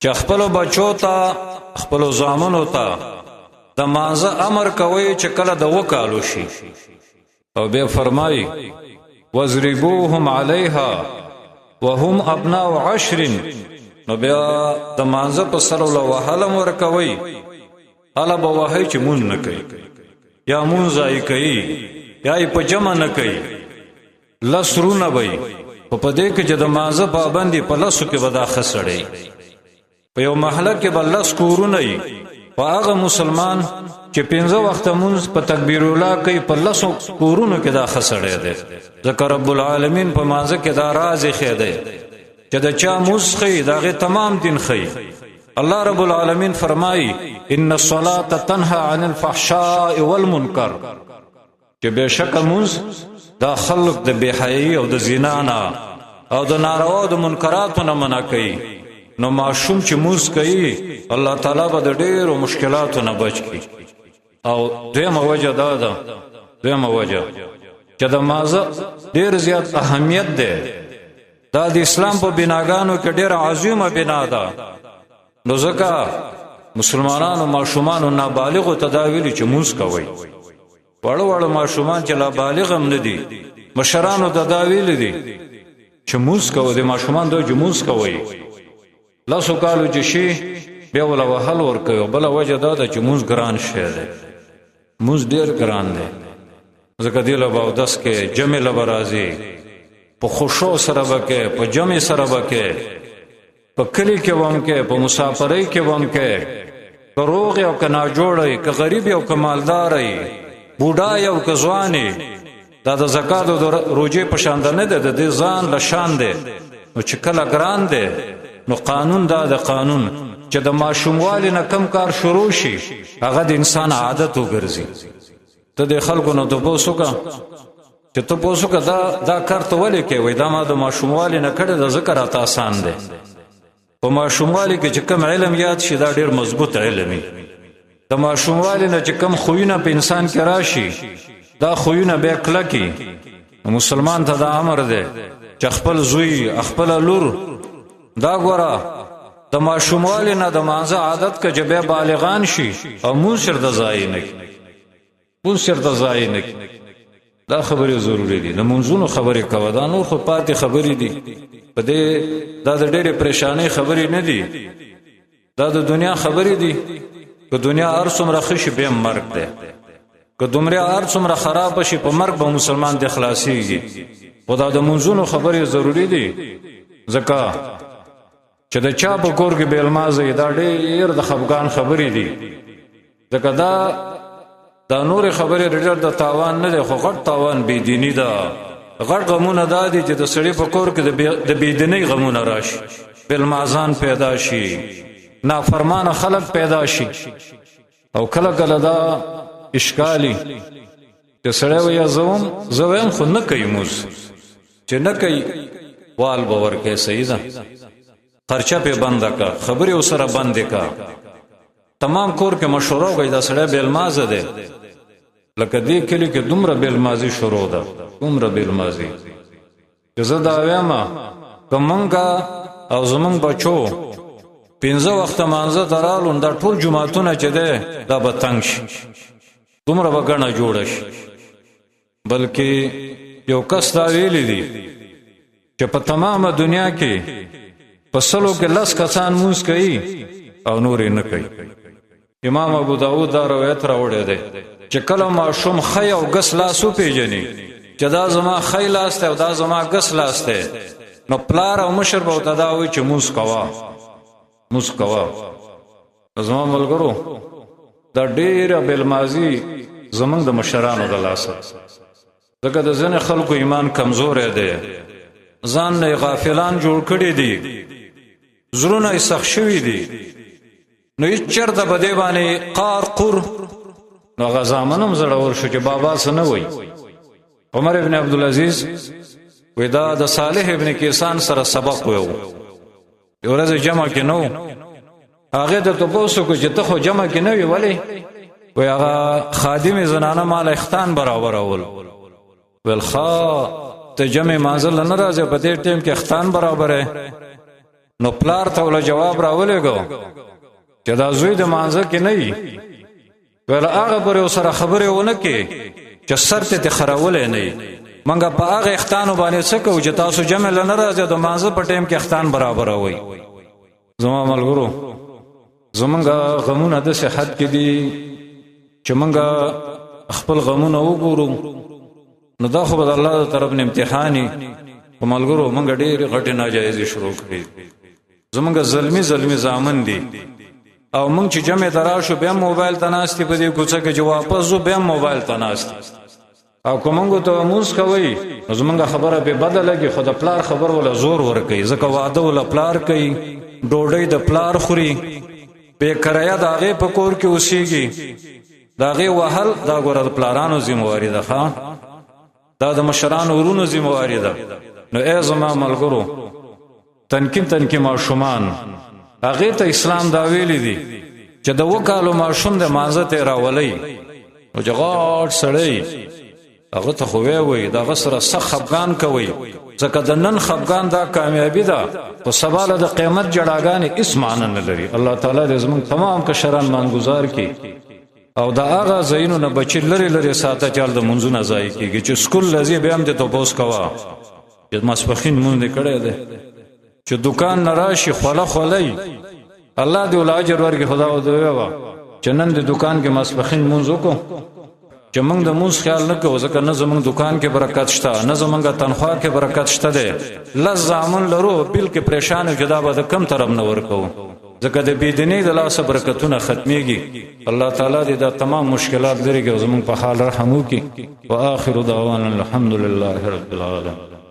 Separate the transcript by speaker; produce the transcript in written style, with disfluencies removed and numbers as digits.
Speaker 1: چې خپل بچو ته خپل زامنو ته د مانزه امر کوي چې کله د وکالو شي او بیا فرمایي وَاضْرِبُوهُمْ عَلَيْهَا وَهُمْ أَبْنَاءُ 10 نو بیا د مانزه په سر ول وهلم ورکوي الا به وهي چې مون نه کوي یا مون ځای کوي یا په جمع نه کوي لسرونه وي په دې کې چې د مانزه پابندي په لاسو کې ودا خسړي په یو محله کې بل لس کورونه وي او هغه مسلمان چې 15 وخت مونږ په تکبیر الله کوي په لاسو کورونو کې دا خسړي دي ذکر رب العالمین په مانزه کې دا راز خې دی چې دا چا مسخي داغه تمام دین خي الله رب العالمین فرمایي ان الصلاه تنهى عن الفحشاء والمنکر چې بشک مونږ دا خلق د بهای او د زنا نه او د ناروا او د منکراتو نه منع کوي نو معصوم چې مونږ کوي الله تعالی به د ډېرو مشکلاتو نه بچ کی او دیمه وجه دا ده دیمه وجه چې د مازه ډېر زیات اهمیت ده دا د اسلام په بناګانو کې ډېر عظیمه بنا ده نو ځکه مسلمانانو ماشومان نابالغ تداویل چې مونږ کوي وړ وړ ماشومان چې لا بالغ هم نه دي مشرانو تداویل دي چې مونږ کوي د ماشومان د جموز کوي لاسو کالو چې شي بیا ولا وهل ور کوي بل وجه دا ده چې مونږ ګران شه ده مونږ ډېر ګران ده ځکه دی له باودس کې جمع لبرازي په خوشو سره وکه په جمع سره وکه په کلی کې ووم کې په مسافرۍ کې ووم کې روغ او کنا جوړي ک غریب او کمالداري بوډا او کځواني دا د زکات او روزي په شان نه ده د ځان لشان ده نو چې کله ګران ده نو قانون دا د قانون چې د ماشوموالي نه کم کار شروع شي هغه د انسان عادت وګرځي ته د خلکو نو ته پوسوکا چې ته پوسوکا دا کار ته ولې کې وای دا ما د ماشوموالي نه کړه د ذکر اته آسان ده په ماشوموالي کې چې کم علم یاد شي دا ډیر مضبوط علمي د ماشوموالي نه چې کم خوینه په انسان کې راشي دا خوینه به کلکی مسلمان ته دا امر ده چې خپل زوی خپل لور دا ګوره د ماشوموالي نه د مانزه عادت کې جبه بالغان شي او مون شر د ځای نه مون شر د ځای نه دا خبره ضروری دي د منځونو خبره کوي دا نور خو پاتې خبرې دي په دې دا د ډېرې پریشانې خبرې نه دي دا د دنیا خبرې دي که دنیا هر څومره خشي به مرګ ده که دومره هر څومره خراب شي په مرګ به مسلمان د خلاصيږي خدا د منځونو خبرې ضروری دي ځکه چې د چا په کور کې بیل مازه دا ډېر د خفګان خبرې دي ځکه دا نور خبرې ډېر د تاوان نه ده خو غټ تاوان بی دینی ده غټ غمونه دا دي چې د سړي په کور کې د بی دیني غمونه راشي بیل مازان پیدا شي نافرمان خلق پیدا شي او کله کله دا اشکالی چې سړی وي زوم خو نه کوي موز چې نه کوي وال باور کې صحیح ده خرچه په بند کا خبره وسره بند کا تمام کور کې مشوره وګړي دا سړی بیل مازه ده لکه دې کلی کې دومره بیل مازی شروع ده دومره بیل مازی زه دا وایم کومنګا او زمون بچو 15 وخت مانزه درالون دا ټول جمعهتونه چې ده دا به تنگ شي دومره وګڼه جوړ شي بلکې یو کس دا ویلی دی چې په تمامه دنیا کې پسلو کې لس کسان موس کوي او نور نه کوي امام ابو داود دا روایت راوړی دی چې کله ماشوم خی او غس لاسو پیژني چې دا زما خی لاس ته او دا زما غس لاس ته نو پلار او مشر به تداوي چې موس کوا زما ملګرو دا ډیره بل مازی زمنګ د مشرانو د لاسه دغه د ځنه خلکو ایمان کمزور دی ځان نه غافلان جوړ کړي دي زړونه یې سخت شوي دي نو هیڅ چرته به دی باندې قار قر نو غزامنم زړور شو چې بابا څه نه وای عمر ابن عبدالعزیز ودا د صالح ابن کیسان سره سبق ویو ورځ جمع کې نو هغه د تاسو کو چې ته خو جمع کې نه وی ولی وی هغه خادم زنانه مال اختان برابر اول ولخا ته جمع منزل نه راځي په دې ټیم کې اختان برابر ہے نو پلار ته ول جواب راولېګو چې دا زوی د مانزه کې نه وي ول هغه پر سره خبره ونه کې چې سر ته خراولې نه منګه په هغه اختانو باندې څه کو چې تاسو جمع لنه راځي د مانزه په ټیم کې اختان برابر وي زما ملګرو زمونږ غمونه د صحت کې دي چې مونږ خپل غمونه وګورو نو دا خو د الله تر طرف نه امتحاني په ملګرو مونږ ډېر غټه ناجایزي شروع کړې زمونږ ظلمي زامن دي او مونږ چې جمع تراشو بیا موبایل تناستي په دې کوڅه کې جو واپس زو بیا موبایل تناستي او کومنګو ته موس کوي زمونږ خبره به بدله کې خود پلار خبر ولا زور ور کوي ځکه واده ولا پلار کوي ډوډۍ د پلار خوري به کرایا داغه په کور کې اوسېږي داغه وحل دا ګور د پلارانو ذمہواری ده ښا دا د مشرانو ورونو ذمہواری ده نو ای زما ملګرو تنکیم ماشومان هغه ته اسلام دا ویلي دي چې د وکالو ماشوم د مانزه ته راولي او جغاټ سړی هغه ته خو وی دا غسر سخ افغان کوي ځکه د نن خفغان دا کامیابی ده په سباله د قیامت جړاګانې اس معنی نه لري الله تعالی دې زموږ تمام کشران مانګزار کړي او دا هغه زینو نه بچی لري ساته چل د منځونه ځای کیږي چې سکول لذي به هم د توبوس کوا چې مسبخین مونږ کړه ده چې دکان نراشي خولای الله دې ول اجر ورکړي خدا او دوی وا چې نن د دکان کې مسبخین مونږ وکړو چې موږ د موږ خیال نه کوو ځکه نه زموږ دکان کې برکت شته نه زموږ تنخواه کې برکت شته ده لزامن لرو بل کې پریشان جدا به کم طرف نه ورکو ځکه د بيدینۍ د لاس برکتونه ختميږي الله تعالی دې دا تمام مشکلات لري کې زموږ په حال رحم وکړي واخر دعوانا الحمد لله رب العالمين